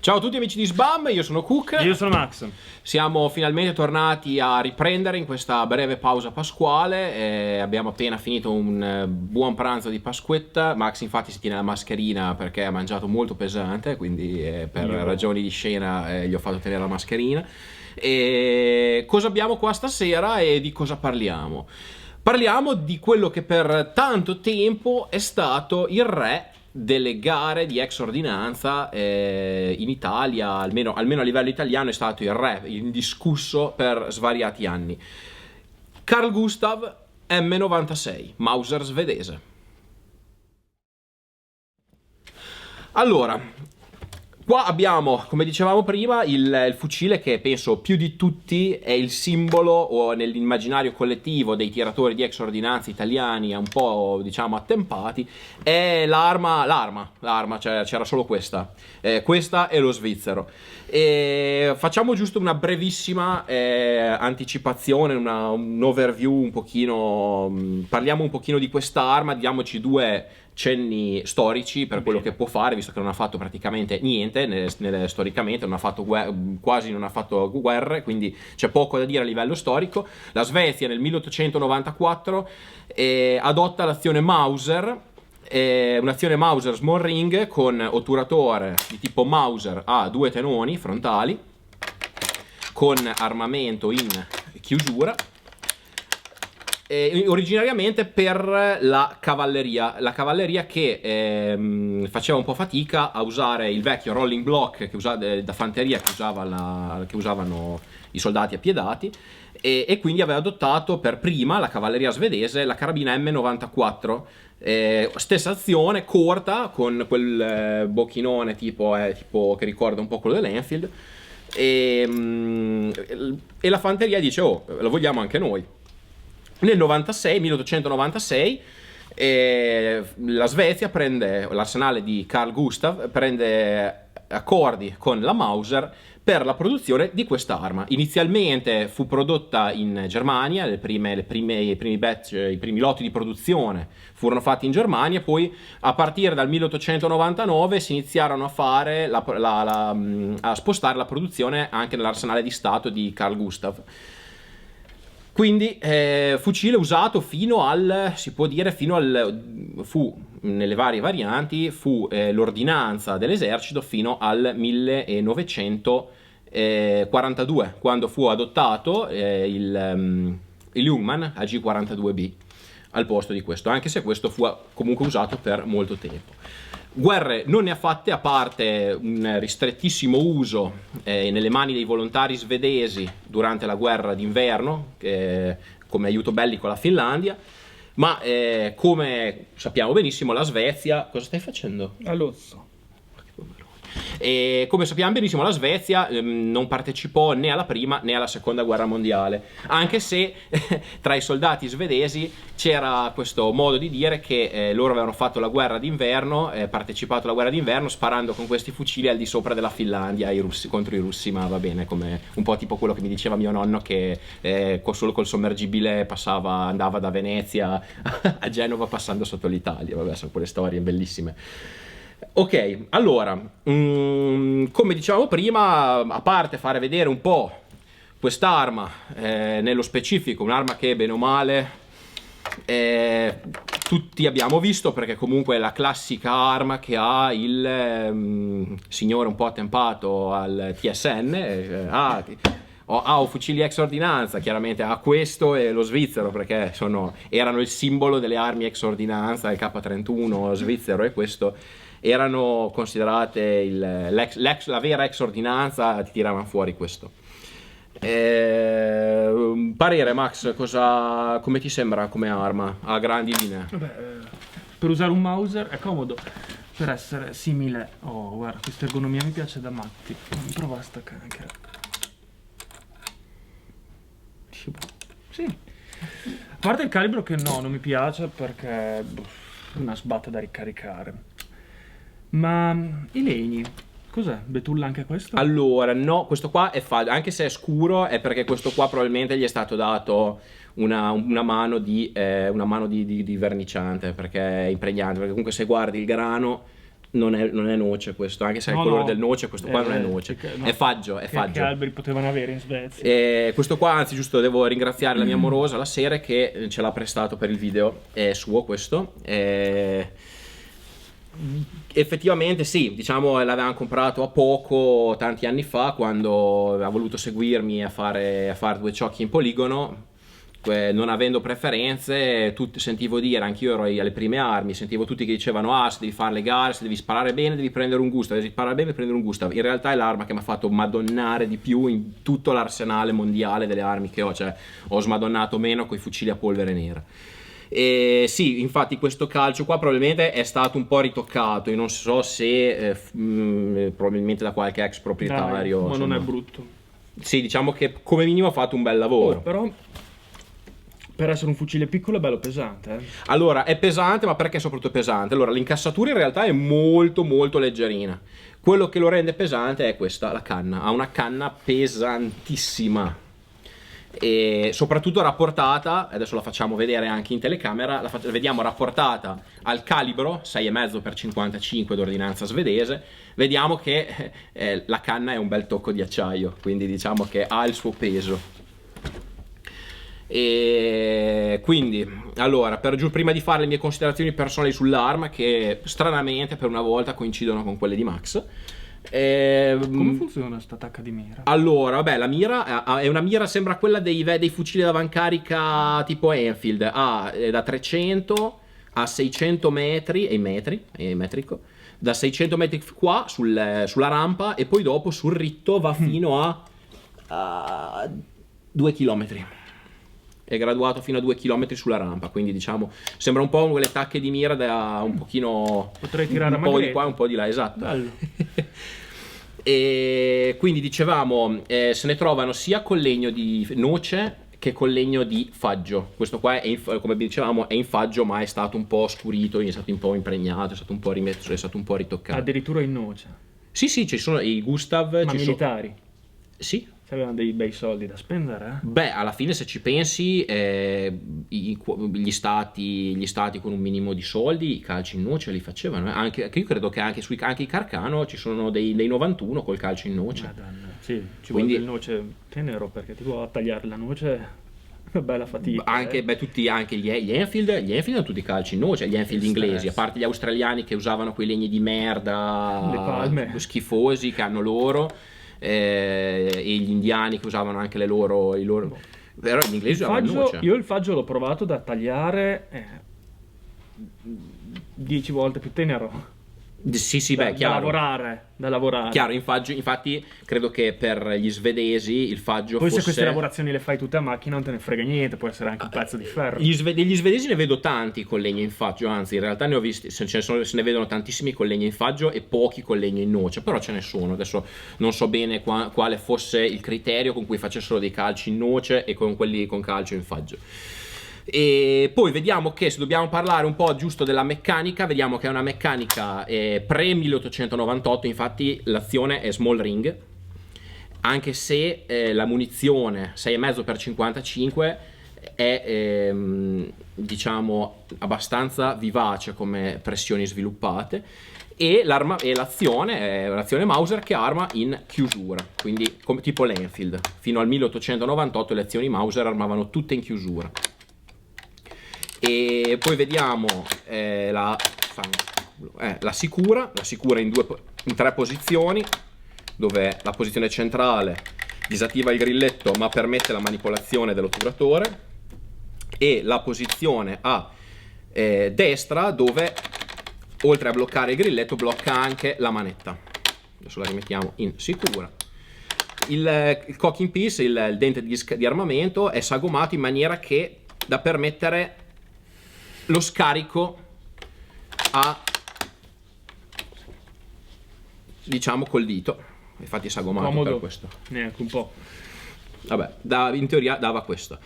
Ciao a tutti amici di SBAM, io sono Cook. Io sono Max. Siamo finalmente tornati a riprendere in questa breve pausa pasquale. Abbiamo appena finito un buon pranzo di Pasquetta. Max infatti si tiene la mascherina perché ha mangiato molto pesante, quindi per ragioni di scena gli ho fatto tenere la mascherina. E cosa abbiamo qua stasera e di cosa parliamo? Parliamo di quello che per tanto tempo è stato il re delle gare di ex ordinanza in Italia, almeno a livello italiano è stato il re indiscusso per svariati anni. Carl Gustaf M96, Mauser svedese. Allora, qua abbiamo, come dicevamo prima, il fucile che penso più di tutti è il simbolo o nell'immaginario collettivo dei tiratori di ex ordinanza italiani un po' diciamo attempati, è l'arma, cioè c'era solo questa e lo svizzero. E facciamo giusto una brevissima anticipazione, un overview un pochino, parliamo un pochino di questa arma, diamoci due cenni storici per quello che può fare, visto che non ha fatto praticamente niente storicamente, quasi non ha fatto guerre, quindi c'è poco da dire a livello storico. La Svezia nel 1894 adotta l'azione Mauser, un'azione Mauser small ring con otturatore di tipo Mauser a 2 tenoni frontali con armamento in chiusura. Originariamente per la cavalleria che faceva un po' fatica a usare il vecchio rolling block da fanteria che usavano i soldati appiedati, e quindi aveva adottato per prima la cavalleria svedese la carabina M94, stessa azione corta con quel bocchinone tipo che ricorda un po' quello dell'Enfield, e la fanteria dice: oh, lo vogliamo anche noi. Nel 1896 la Svezia prende l'arsenale di Carl Gustaf, prende accordi con la Mauser per la produzione di questa arma. Inizialmente fu prodotta in Germania, i primi lotti di produzione furono fatti in Germania, poi a partire dal 1899 si iniziarono a spostare la produzione anche nell'arsenale di Stato di Carl Gustaf. Quindi fucile usato fu nelle varie varianti, fu l'ordinanza dell'esercito fino al 1942, quando fu adottato il Jungmann AG42B al posto di questo, anche se questo fu comunque usato per molto tempo. Guerre non ne ha fatte, a parte un ristrettissimo uso nelle mani dei volontari svedesi durante la guerra d'inverno come aiuto bellico alla Finlandia, ma come sappiamo benissimo la Svezia... Cosa stai facendo? All'osso. E come sappiamo benissimo la Svezia non partecipò né alla prima né alla seconda guerra mondiale, anche se tra i soldati svedesi c'era questo modo di dire che loro avevano fatto la guerra d'inverno, partecipato alla guerra d'inverno sparando con questi fucili al di sopra della Finlandia contro i russi, ma va bene, come un po' tipo quello che mi diceva mio nonno che solo col sommergibile andava da Venezia a Genova passando sotto l'Italia. Vabbè, sono quelle storie bellissime. Ok, allora, come dicevamo prima, a parte fare vedere un po' quest'arma, nello specifico, un'arma che bene o male tutti abbiamo visto, perché comunque è la classica arma che ha il signore un po' attempato al TSN, o fucili ex ordinanza, chiaramente ha questo e lo svizzero, perché erano il simbolo delle armi ex ordinanza, il K31 svizzero e questo erano considerate la vera ex ordinanza, ti tiravano fuori questo. Parere Max, come ti sembra come arma a grandi linee? Vabbè, per usare un Mauser è comodo, per essere simile. Oh, guarda, questa ergonomia mi piace da matti. Prova a staccare anche. Sì. A parte il calibro che non mi piace perché è una sbatta da ricaricare. Ma i legni, cos'è? Betulla anche questo? Allora, no, questo qua è falso, anche se è scuro, è perché questo qua probabilmente gli è stato dato una mano di verniciante, perché è impregnante, perché comunque se guardi il grano Non è noce questo, anche se è il colore del noce, questo qua non è noce, no. è faggio, è Che faggio. alberi potevano avere in Svezia? Questo qua, anzi, giusto, devo ringraziare la mia amorosa, la Sere, che ce l'ha prestato per il video, è suo questo. Effettivamente sì, diciamo l'avevamo comprato a poco tanti anni fa, quando ha voluto seguirmi a fare 2 ciocchi in poligono. Non avendo preferenze, sentivo dire, anch'io ero alle prime armi, sentivo tutti che dicevano: se devi fare le gare, se devi sparare bene devi prendere un Gustav, devi sparare bene devi prendere un Gustav. In realtà è l'arma che mi ha fatto madonnare di più in tutto l'arsenale mondiale delle armi che ho, cioè ho smadonnato meno coi fucili a polvere nera. E sì, infatti questo calcio qua probabilmente è stato un po' ritoccato, io non so se probabilmente da qualche ex proprietario. Dai, ma insomma. non è brutto. Sì, diciamo che come minimo ha fatto un bel lavoro. Però per essere un fucile piccolo è bello pesante. Allora, è pesante, ma perché soprattutto è pesante? Allora, l'incassatura in realtà è molto molto leggerina. Quello che lo rende pesante è questa, la canna. Ha una canna pesantissima. E soprattutto rapportata, adesso la facciamo vedere anche in telecamera, vediamo rapportata al calibro 6,5x55 d'ordinanza svedese, vediamo che la canna è un bel tocco di acciaio, quindi diciamo che ha il suo peso. E quindi, allora, prima di fare le mie considerazioni personali sull'arma, che stranamente per una volta coincidono con quelle di Max. Come funziona sta attacca di mira? Allora, vabbè, la mira è una mira, sembra quella dei fucili d'avancaricca tipo Enfield, da 300 a 600 metri, è in metri, è metrico, da 600 metri qua sulla rampa, e poi dopo sul ritto va fino a 2 km. È graduato fino a 2 km sulla rampa, quindi diciamo sembra un po' quelle tacche di mira da un pochino, potrei tirare un po' di qua, un po' di là, esatto. Bello. E quindi dicevamo, se ne trovano sia col legno di noce che col legno di faggio. Questo qua come dicevamo è in faggio, ma è stato un po' scurito, è stato un po' impregnato, è stato un po' rimesso, è stato un po' ritoccato. Addirittura in noce. Sì, ci sono i Gustav, ma militari? Sì. Avevano dei bei soldi da spendere, Beh, alla fine se ci pensi, gli stati con un minimo di soldi i calci in noce li facevano. Anche, io credo che anche i Carcano ci sono dei 91 col calcio in noce. Madonna. Sì, Quindi, vuole il noce tenero, perché tipo a tagliare la noce è una bella fatica. Anche, anche gli Enfield hanno tutti i calci in noce, gli Enfield inglesi, a parte gli australiani che usavano quei legni di merda, le palme schifosi che hanno loro. E gli indiani che usavano anche i loro però gli inglesi usavano noce. Io il faggio l'ho provato da tagliare 10 volte più tenero. Sì, beh, chiaro. Da lavorare. Chiaro, infatti credo che per gli svedesi il faggio poi fosse... se queste lavorazioni le fai tutte a macchina non te ne frega niente, può essere anche un pezzo di ferro. Degli svedesi ne vedo tanti con legno in faggio, anzi in realtà ne ho visti, se ne vedono tantissimi con legno in faggio e pochi con legno in noce, però ce ne sono. Adesso non so bene quale fosse il criterio con cui facessero dei calci in noce e con quelli con calcio in faggio. E poi vediamo che, se dobbiamo parlare un po' giusto della meccanica, vediamo che è una meccanica pre 1898, infatti l'azione è small ring, anche se la munizione 6,5x55 è diciamo abbastanza vivace come pressioni sviluppate, e l'azione è l'azione Mauser che arma in chiusura, quindi come tipo l'Enfield. Fino al 1898 le azioni Mauser armavano tutte in chiusura. E poi vediamo la sicura in 3 posizioni, dove la posizione centrale disattiva il grilletto ma permette la manipolazione dell'otturatore, e la posizione a destra, dove oltre a bloccare il grilletto blocca anche la manetta. Adesso la rimettiamo in sicura. Il cocking piece, il dente di armamento, è sagomato in maniera che da permettere lo scarico diciamo col dito, infatti è sagomato. Comodo. Per questo neanche un po'. Vabbè, in teoria dava questo.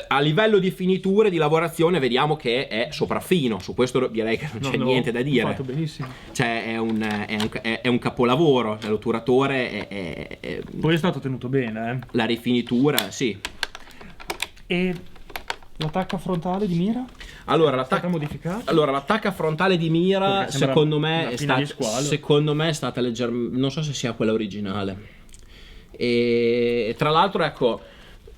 A livello di finiture, di lavorazione, vediamo che è sopraffino. Su questo direi che non c'è niente da dire. Fatto benissimo. Cioè è un capolavoro. L'otturatore poi è stato tenuto bene, La rifinitura, sì. E L'attacca frontale di mira? Allora, È stata modificata? l'attacca frontale di mira, Perché sembra secondo una me, pinna di squalo. secondo me è stata leggermente. Non so se sia quella originale. E tra l'altro, ecco,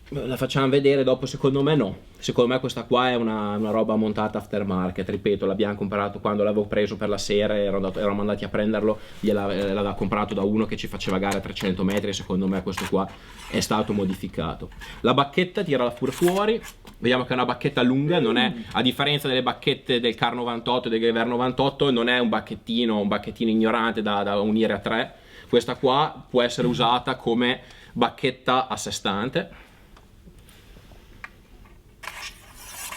la facciamo vedere dopo. Secondo me, no. Secondo me, questa qua è una roba montata aftermarket. Ripeto, l'abbiamo comprato quando l'avevo preso per la sera. Eravamo andati a prenderlo. L'aveva comprato da uno che ci faceva gare a 300 metri. E secondo me, questo qua è stato modificato. La bacchetta, tirala pure fuori. Vediamo che è una bacchetta lunga, non è, a differenza delle bacchette del Car 98 e del Gewehr 98, non è un bacchettino ignorante da unire a 3. Questa qua può essere usata come bacchetta a sé stante.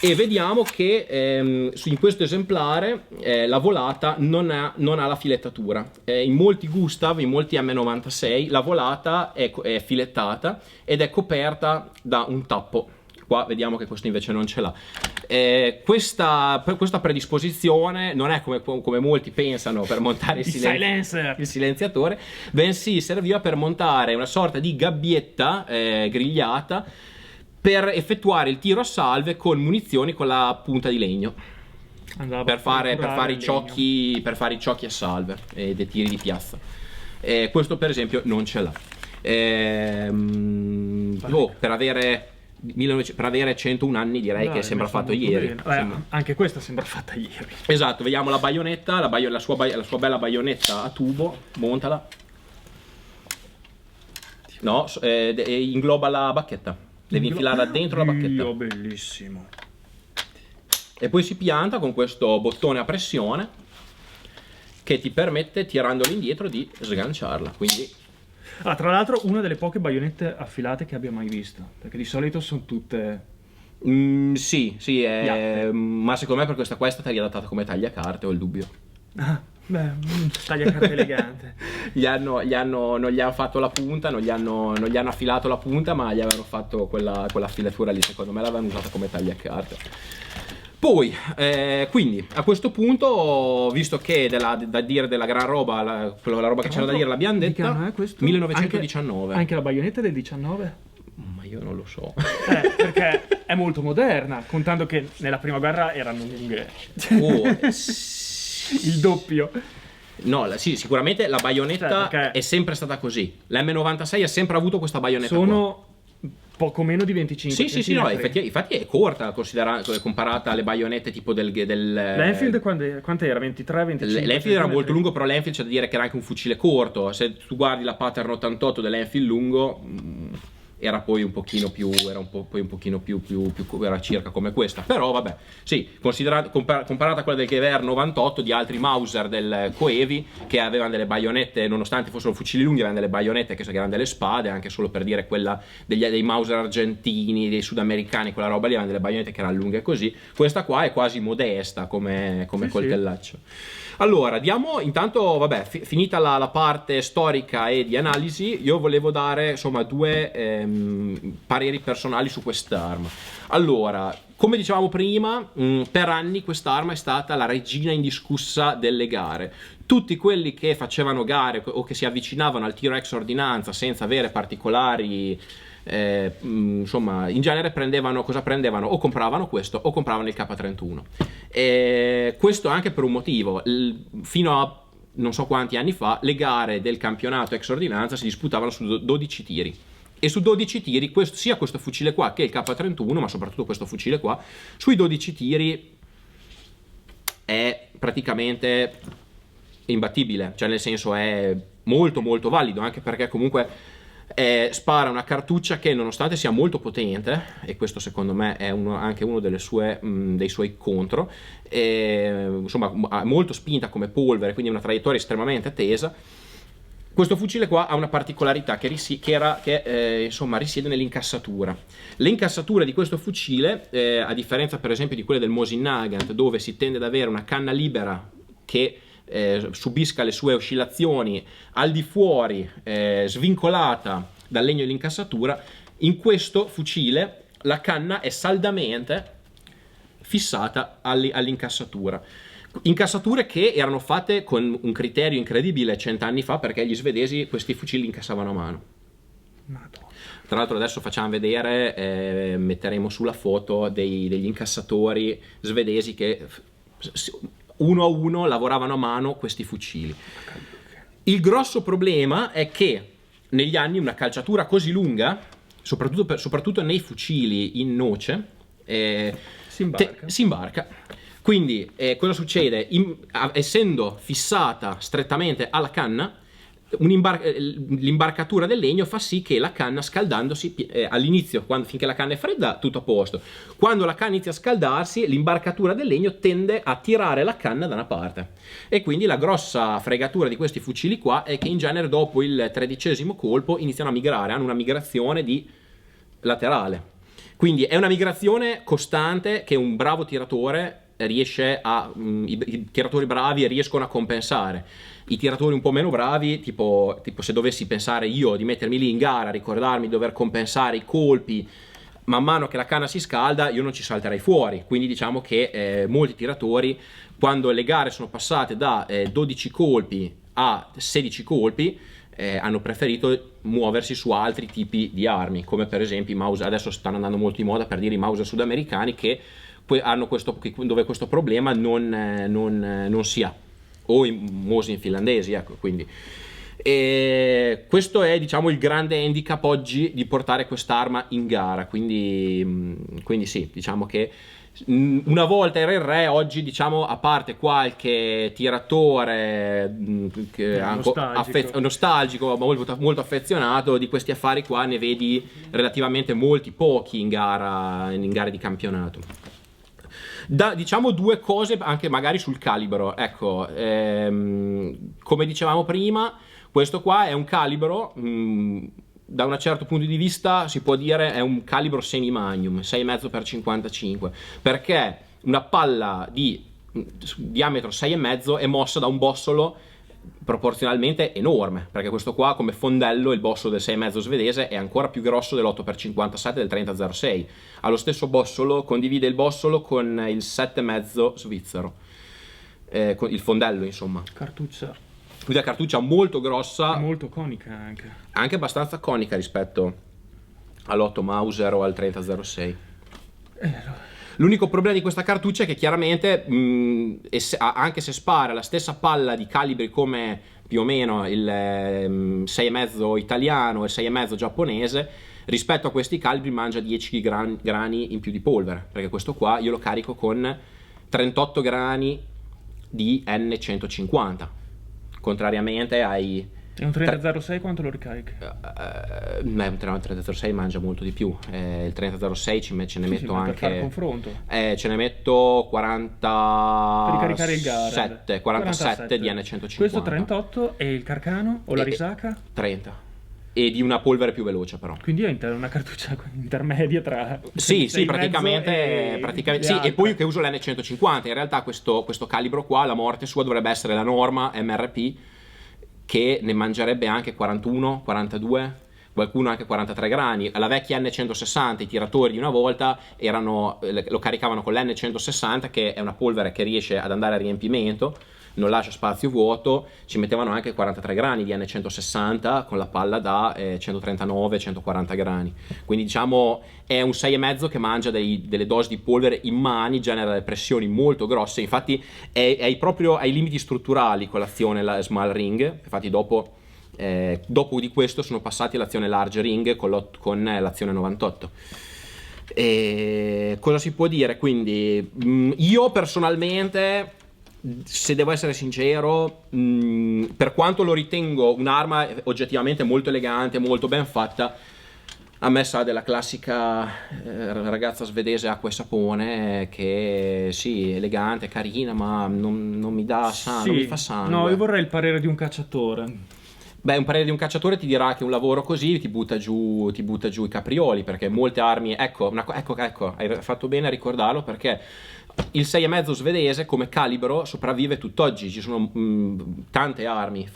E vediamo che in questo esemplare la volata non ha la filettatura. In molti Gustav, in molti M96, la volata è filettata ed è coperta da un tappo. Qua vediamo che questo invece non ce l'ha. Questa predisposizione non è come molti pensano per montare il silenziatore, bensì serviva per montare una sorta di gabbietta grigliata per effettuare il tiro a salve con munizioni con la punta di legno. Per fare i ciocchi a salve e dei tiri di piazza. Questo per esempio non ce l'ha. Per avere 101 anni direi che sembra fatto ieri. Anche questa sembra fatta ieri. Esatto, vediamo la baionetta, la sua bella baionetta a tubo, montala. No, ingloba la bacchetta. Devi infilarla dentro la bacchetta. Bellissimo. E poi si pianta con questo bottone a pressione che ti permette, tirandolo indietro, di sganciarla. Quindi tra l'altro una delle poche baionette affilate che abbia mai visto, perché di solito sono tutte sì, ma secondo me per questa qua è stata riadattata come tagliacarte, ho il dubbio. Tagliacarte elegante. Non gli hanno fatto la punta, non gli hanno affilato la punta, ma gli avevano fatto quella filatura lì. Secondo me l'avevano usata come tagliacarte. Poi, quindi, a questo punto, visto che da dire della gran roba, la roba che c'era da dire l'abbiamo detta, che anno è questo? 1919. Anche la baionetta del 19? Ma io non lo so. Perché è molto moderna, contando che nella prima guerra erano lunghe. Il doppio. No, sì, sicuramente la baionetta è sempre stata così. L'M96 ha sempre avuto questa baionetta qua. Poco meno di 25 sì, no, infatti è corta comparata alle baionette tipo del l'Enfield quanto era? 23, 25? L'Enfield era molto lungo, però l'Enfield c'è da dire che era anche un fucile corto. Se tu guardi la pattern 88 dell'Enfield lungo, era poi un pochino più, era circa come questa. Però vabbè, sì, comparata a quella del Gewehr 98 di altri Mauser del Coevi, che avevano delle baionette, nonostante fossero fucili lunghi, avevano delle baionette che erano delle spade, anche solo per dire quella dei Mauser argentini, dei sudamericani, quella roba lì, avevano delle baionette che erano lunghe così. Questa qua è quasi modesta come coltellaccio. Allora, diamo intanto, vabbè, finita la parte storica e di analisi, io volevo dare insomma due pareri personali su quest'arma. Allora, come dicevamo prima, per anni quest'arma è stata la regina indiscussa delle gare. Tutti quelli che facevano gare o che si avvicinavano al tiro ex ordinanza senza avere particolari insomma, in genere prendevano o compravano questo o compravano il K31. Questo anche per un motivo. Fino a non so quanti anni fa le gare del campionato ex ordinanza si disputavano su 12 tiri, e su 12 tiri sia questo fucile qua che il K31, ma soprattutto questo fucile qua, sui 12 tiri è praticamente imbattibile, cioè nel senso è molto molto valido, anche perché comunque spara una cartuccia che, nonostante sia molto potente, e questo secondo me è anche uno dei suoi contro, insomma molto spinta come polvere, quindi una traiettoria estremamente tesa. Questo fucile qua ha una particolarità che insomma risiede nell'incassatura. Le incassature di questo fucile, a differenza per esempio di quelle del Mosin Nagant, dove si tende ad avere una canna libera che subisca le sue oscillazioni al di fuori, svincolata dal legno dell'incassatura, in questo fucile la canna è saldamente fissata all'incassatura. Incassature che erano fatte con un criterio incredibile 100 anni fa, perché gli svedesi questi fucili incassavano a mano. Tra l'altro adesso facciamo vedere, metteremo sulla foto degli incassatori svedesi che uno a uno lavoravano a mano questi fucili. Il grosso problema è che negli anni una calciatura così lunga, soprattutto nei fucili in noce, si imbarca. Quindi cosa succede? Essendo fissata strettamente alla canna, l'imbarcatura del legno fa sì che la canna, scaldandosi all'inizio, finché la canna è fredda, tutto a posto. Quando la canna inizia a scaldarsi, l'imbarcatura del legno tende a tirare la canna da una parte, e quindi la grossa fregatura di questi fucili qua è che in genere dopo il 13° colpo iniziano a migrare, hanno una migrazione di laterale, quindi è una migrazione costante che un bravo tiratore riesce i tiratori bravi riescono a compensare. I tiratori un po' meno bravi, tipo se dovessi pensare io di mettermi lì in gara, ricordarmi di dover compensare i colpi man mano che la canna si scalda, io non ci salterei fuori. Quindi diciamo che molti tiratori, quando le gare sono passate da 12 colpi a 16 colpi, hanno preferito muoversi su altri tipi di armi, come per esempio i Mauser. Adesso stanno andando molto in moda per dire i Mauser sudamericani, che hanno dove questo problema non si ha, o i Mosin finlandesi, ecco. Quindi questo è, diciamo, il grande handicap oggi di portare quest'arma in gara. Quindi sì, diciamo che una volta era il re, oggi, diciamo, a parte qualche tiratore nostalgico, molto, molto affezionato, di questi affari qua ne vedi relativamente molti pochi in gare di campionato. Diciamo due cose anche magari sul calibro, ecco. Come dicevamo prima, questo qua è un calibro, da un certo punto di vista si può dire è un calibro semi-magnum, 6,5x55, perché una palla di diametro 6,5 è mossa da un bossolo proporzionalmente enorme, perché questo qua, come fondello, il bossolo del 6,5 svedese è ancora più grosso dell'8x57 del 30-06. Allo stesso bossolo condivide il bossolo con il 7,5 svizzero, il fondello, insomma. Cartuccia. Quindi la cartuccia molto grossa, molto conica anche abbastanza conica rispetto all'8 Mauser o al 30-06. L'unico problema di questa cartuccia è che chiaramente, anche se spara la stessa palla di calibri come più o meno il 6,5 italiano e il 6,5 giapponese, rispetto a questi calibri mangia 10 grani in più di polvere, perché questo qua io lo carico con 38 grani di N150, contrariamente ai... E un 3006 quanto lo ricarichi? Un 3006 mangia molto di più. Il 3006 ce ne metto anche... Per fare confronto. Ce ne metto 40... Per ricaricare il Garand. 47 di N150. Questo 38 e il Carcano o la risacca? 30. E di una polvere più veloce, però. Quindi è una cartuccia intermedia tra... Sì, praticamente sì, e poi che uso l'N150. In realtà questo calibro qua, la morte sua dovrebbe essere la norma MRP, che ne mangerebbe anche 41, 42, qualcuno anche 43 grani. Alla vecchia N160 i tiratori di una volta lo caricavano con l'N160, che è una polvere che riesce ad andare a riempimento, non lascia spazio vuoto, ci mettevano anche 43 grani di N160 con la palla da 139-140 grani. Quindi diciamo è un 6,5 che mangia delle dosi di polvere immani, genera delle pressioni molto grosse. Infatti è proprio ai limiti strutturali con l'azione la Small Ring. Infatti dopo di questo sono passati all'azione Large Ring con l'azione 98. Cosa si può dire? Quindi io personalmente, se devo essere sincero, per quanto lo ritengo un'arma oggettivamente molto elegante, molto ben fatta, a me sa della classica ragazza svedese acqua e sapone, che sì, elegante, carina, ma non mi dà sangue, non mi fa sangue. No, io vorrei il parere di un cacciatore. Beh, un parere di un cacciatore ti dirà che un lavoro così ti butta giù i caprioli, perché molte armi... Ecco, hai fatto bene a ricordarlo, perché il 6,5 svedese come calibro sopravvive tutt'oggi. Ci sono tante armi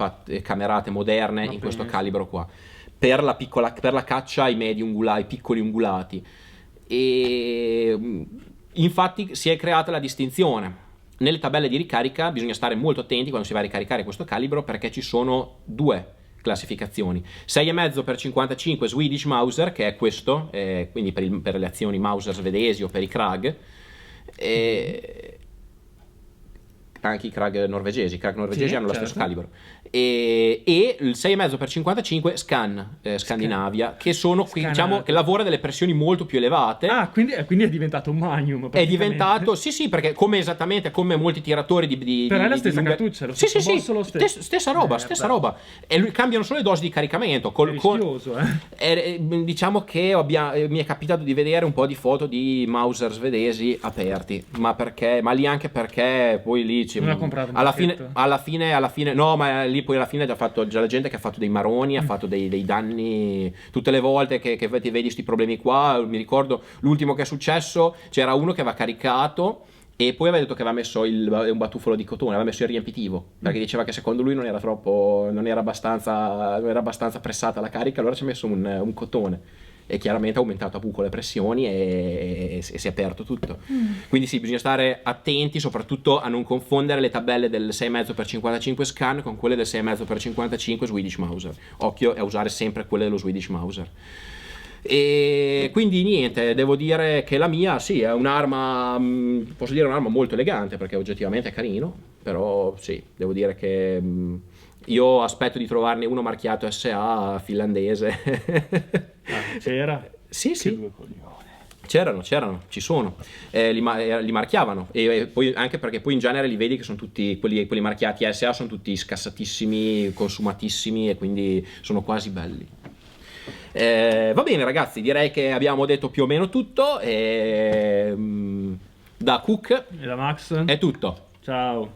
camerate moderne in questo calibro qua, per la caccia ai ai piccoli ungulati. E infatti si è creata la distinzione. Nelle tabelle di ricarica bisogna stare molto attenti quando si va a ricaricare questo calibro, perché ci sono due classificazioni. 6,5x55 Swedish Mauser, che è questo, quindi per le azioni Mauser svedesi o per i Krag, anche i Krag norvegesi Sì, hanno lo certo. stesso calibro, e il 6,5x55 Scan, Scandinavia, che sono qui, diciamo, Scanato. che lavora delle pressioni molto più elevate. Ah, quindi è diventato un Magnum. È praticamente. diventato, sì, perché esattamente come molti tiratori di Però è la di stessa lunga- cartuccia, lo sì, stesso sì, boss, lo sì, stesso. stessa Beh. roba. E cambiano solo le dosi di caricamento. È rischioso, Diciamo che mi è capitato di vedere un po' di foto di Mauser svedesi aperti, ma lì anche perché poi lì Non ha comprato un alla pacchetto. fine, no, ma lì poi alla fine già la gente che ha fatto dei maroni, ha fatto dei danni tutte le volte che ti vedi questi problemi qua. Mi ricordo l'ultimo che è successo, c'era uno che aveva caricato e poi aveva detto che aveva messo un batuffolo di cotone, aveva messo il riempitivo, perché diceva che secondo lui non era abbastanza pressata la carica, allora ci ha messo un cotone. E chiaramente ha aumentato a buco le pressioni e si è aperto tutto. Quindi sì, bisogna stare attenti soprattutto a non confondere le tabelle del 6,5x55 Scan con quelle del 6,5x55 Swedish Mauser. Occhio a usare sempre quelle dello Swedish Mauser. E quindi niente, devo dire che la mia sì è un'arma, posso dire un'arma molto elegante, perché oggettivamente è carino, però sì, devo dire che io aspetto di trovarne uno marchiato SA finlandese. C'era? Sì, Che sì, due coglioni. c'erano, ci sono. Li marchiavano, e poi anche perché poi in genere li vedi che sono tutti quelli marchiati SA, sono tutti scassatissimi, consumatissimi, e quindi sono quasi belli. Va bene ragazzi, direi che abbiamo detto più o meno tutto, da Cook E da Max? è tutto. Ciao.